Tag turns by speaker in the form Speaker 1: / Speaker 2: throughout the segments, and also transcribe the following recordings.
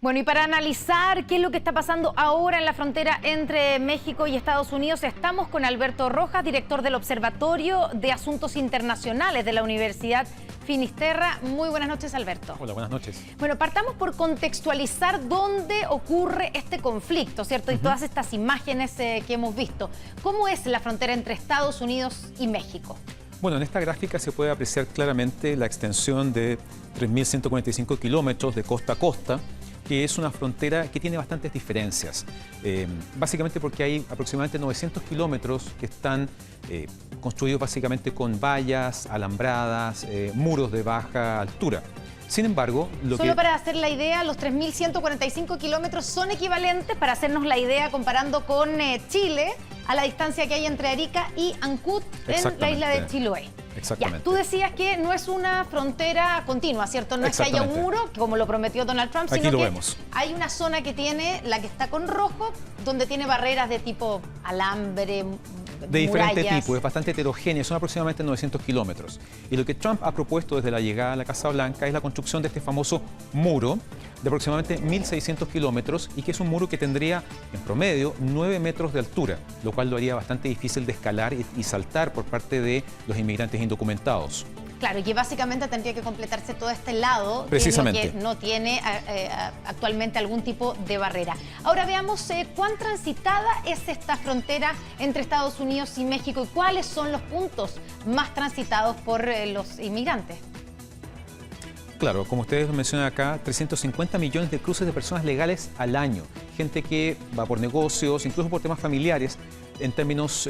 Speaker 1: Bueno, y para analizar qué es lo que está pasando ahora en la frontera entre México y Estados Unidos, estamos con Alberto Rojas, director del Observatorio de Asuntos Internacionales de la Universidad Finisterra. Muy buenas noches, Alberto.
Speaker 2: Hola, buenas noches.
Speaker 1: Bueno, partamos por contextualizar dónde ocurre este conflicto, ¿cierto? Y todas estas imágenes que hemos visto. ¿Cómo es la frontera entre Estados Unidos y México?
Speaker 2: Bueno, en esta gráfica se puede apreciar claramente la extensión de 3.145 kilómetros de costa a costa, que es una frontera que tiene bastantes diferencias, básicamente porque hay aproximadamente 900 kilómetros que están construidos básicamente con vallas, alambradas, muros de baja altura. Sin embargo,
Speaker 1: Solo para hacer la idea, los 3.145 kilómetros son equivalentes, para hacernos la idea, comparando con Chile, a la distancia que hay entre Arica y Ancud en la isla de Chiloé.
Speaker 2: Exactamente.
Speaker 1: Ya, tú decías que no es una frontera continua, ¿cierto? No es que haya un muro, como lo prometió Donald Trump, sino que hay una zona que tiene, la que está con rojo, donde tiene barreras de tipo alambre,
Speaker 2: de diferente
Speaker 1: murallas.
Speaker 2: tipo, es bastante heterogénea, son aproximadamente 900 kilómetros. Y lo que Trump ha propuesto desde la llegada a la Casa Blanca es la construcción de este famoso muro de aproximadamente 1.600 kilómetros y que es un muro que tendría en promedio 9 metros de altura, lo cual lo haría bastante difícil de escalar y saltar por parte de los inmigrantes indocumentados.
Speaker 1: Claro, y que básicamente tendría que completarse todo este lado,
Speaker 2: precisamente,
Speaker 1: que no tiene actualmente algún tipo de barrera. Ahora veamos cuán transitada es esta frontera entre Estados Unidos y México y cuáles son los puntos más transitados por los inmigrantes.
Speaker 2: Claro, como ustedes mencionan acá, 350 millones de cruces de personas legales al año. Gente que va por negocios, incluso por temas familiares, en términos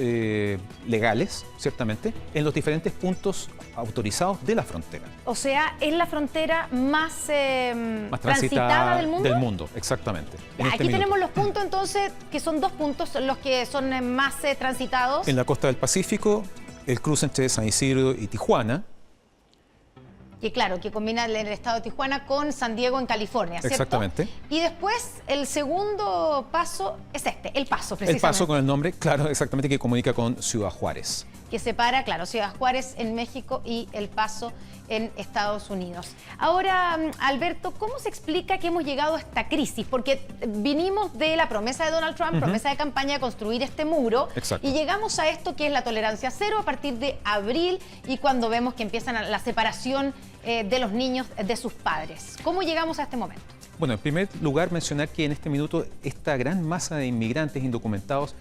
Speaker 2: legales, ciertamente, en los diferentes puntos autorizados de la frontera.
Speaker 1: O sea, es la frontera más transitada del mundo.
Speaker 2: Del mundo, exactamente.
Speaker 1: Aquí tenemos los puntos, entonces, que son dos puntos los que son más transitados.
Speaker 2: En la costa del Pacífico, el cruce entre San Isidro y Tijuana.
Speaker 1: Que claro, que combina el estado de Tijuana con San Diego en California, ¿cierto?
Speaker 2: Exactamente.
Speaker 1: Y después el segundo paso es este, El Paso, precisamente.
Speaker 2: El Paso con el nombre, claro, exactamente, que comunica con Ciudad Juárez.
Speaker 1: Que separa, claro, Ciudad Juárez en México y El Paso en Estados Unidos. Ahora, Alberto, ¿cómo se explica que hemos llegado a esta crisis? Porque vinimos de la promesa de Donald Trump, promesa de campaña, de construir este muro.
Speaker 2: Exacto.
Speaker 1: Y llegamos a esto que es la tolerancia cero a partir de abril y cuando vemos que empiezan la separación de los niños de sus padres. ¿Cómo llegamos a este momento?
Speaker 2: Bueno, en primer lugar, mencionar que en este minuto esta gran masa de inmigrantes indocumentados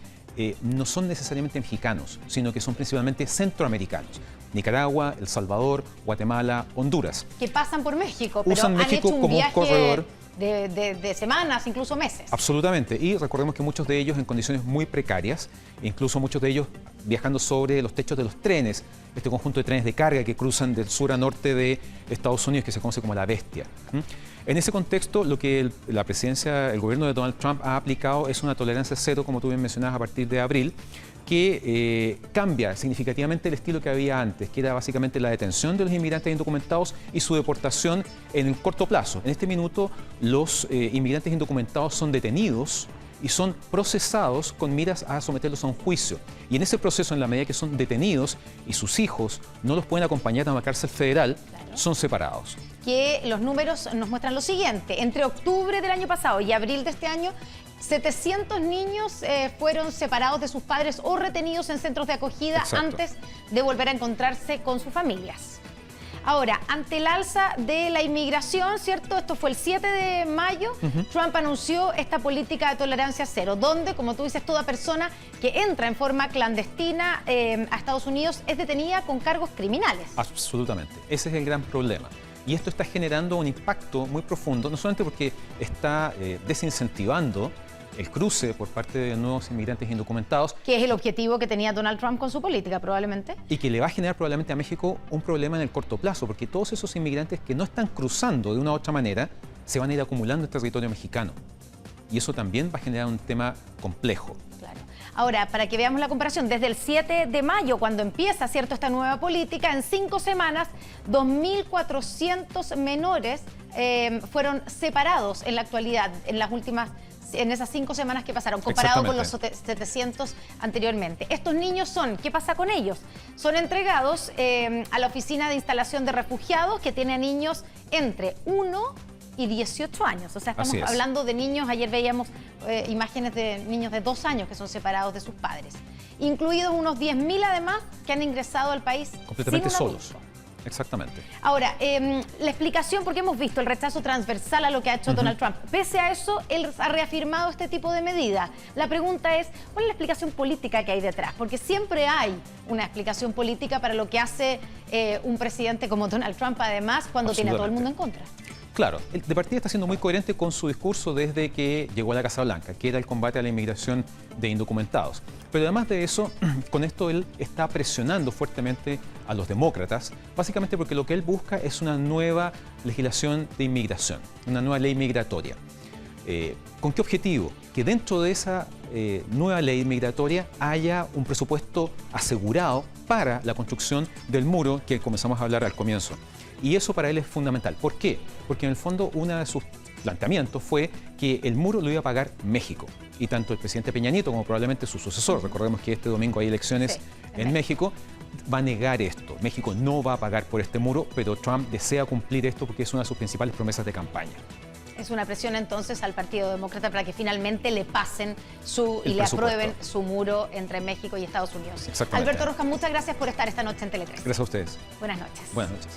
Speaker 2: no son necesariamente mexicanos, sino que son principalmente centroamericanos. Nicaragua, El Salvador, Guatemala, Honduras.
Speaker 1: Que pasan por México, pero
Speaker 2: usan México
Speaker 1: han hecho un
Speaker 2: como
Speaker 1: viaje
Speaker 2: un corredor
Speaker 1: de semanas, incluso meses.
Speaker 2: Absolutamente. Y recordemos que muchos de ellos en condiciones muy precarias, incluso muchos de ellos viajando sobre los techos de los trenes, este conjunto de trenes de carga que cruzan del sur a norte de Estados Unidos, que se conoce como la Bestia. En ese contexto, lo que la presidencia, el gobierno de Donald Trump ha aplicado es una tolerancia cero, como tú bien mencionabas, a partir de abril, que cambia significativamente el estilo que había antes, que era básicamente la detención de los inmigrantes indocumentados y su deportación en el corto plazo. En este minuto, los inmigrantes indocumentados son detenidos y son procesados con miras a someterlos a un juicio. Y en ese proceso, en la medida que son detenidos y sus hijos no los pueden acompañar a una cárcel federal, son separados.
Speaker 1: Que los números nos muestran lo siguiente. Entre octubre del año pasado y abril de este año, 700 niños fueron separados de sus padres o retenidos en centros de acogida. Exacto. Antes de volver a encontrarse con sus familias. Ahora, ante el alza de la inmigración, ¿cierto? Esto fue el 7 de mayo, Trump anunció esta política de tolerancia cero, donde, como tú dices, toda persona que entra en forma clandestina a Estados Unidos es detenida con cargos criminales.
Speaker 2: Absolutamente. Ese es el gran problema. Y esto está generando un impacto muy profundo, no solamente porque está desincentivando el cruce por parte de nuevos inmigrantes indocumentados.
Speaker 1: Que es el objetivo que tenía Donald Trump con su política, probablemente.
Speaker 2: Y que le va a generar probablemente a México un problema en el corto plazo, porque todos esos inmigrantes que no están cruzando de una u otra manera se van a ir acumulando en territorio mexicano. Y eso también va a generar un tema complejo.
Speaker 1: Claro. Ahora, para que veamos la comparación, desde el 7 de mayo, cuando empieza, ¿cierto?, esta nueva política, en 5 semanas, 2.400 menores fueron separados en la actualidad, en esas 5 semanas que pasaron, comparado con los 700 anteriormente. Estos niños ¿qué pasa con ellos? Son entregados a la Oficina de Instalación de Refugiados, que tiene niños entre 1 y 18 años. O sea, estamos
Speaker 2: Así es.
Speaker 1: hablando de niños, ayer veíamos imágenes de niños de 2 años que son separados de sus padres, incluidos unos 10.000 además que han ingresado al país
Speaker 2: Completamente
Speaker 1: sin un
Speaker 2: solos.
Speaker 1: adulto.
Speaker 2: Exactamente.
Speaker 1: Ahora, la explicación, porque hemos visto el rechazo transversal a lo que ha hecho Donald Trump. Pese a eso, él ha reafirmado este tipo de medidas. La pregunta es, ¿cuál es la explicación política que hay detrás? Porque siempre hay una explicación política para lo que hace un presidente como Donald Trump, además, cuando tiene a todo el mundo en contra.
Speaker 2: Claro, de partida está siendo muy coherente con su discurso desde que llegó a la Casa Blanca, que era el combate a la inmigración de indocumentados. Pero además de eso, con esto él está presionando fuertemente a los demócratas, básicamente porque lo que él busca es una nueva legislación de inmigración, una nueva ley migratoria. ¿Con qué objetivo? Que dentro de esa nueva ley migratoria haya un presupuesto asegurado para la construcción del muro que comenzamos a hablar al comienzo. Y eso para él es fundamental. ¿Por qué? Porque en el fondo uno de sus planteamientos fue que el muro lo iba a pagar México. Y tanto el presidente Peña Nieto como probablemente su sucesor, recordemos que este domingo hay elecciones en México, va a negar esto. México no va a pagar por este muro, pero Trump desea cumplir esto porque es una de sus principales promesas de campaña.
Speaker 1: Es una presión entonces al Partido Demócrata para que finalmente le pasen y le aprueben su muro entre México y Estados Unidos.
Speaker 2: Exactamente.
Speaker 1: Alberto Rosca, muchas gracias por estar esta noche en Tele 3.
Speaker 2: Gracias a ustedes.
Speaker 1: Buenas noches.
Speaker 2: Buenas noches.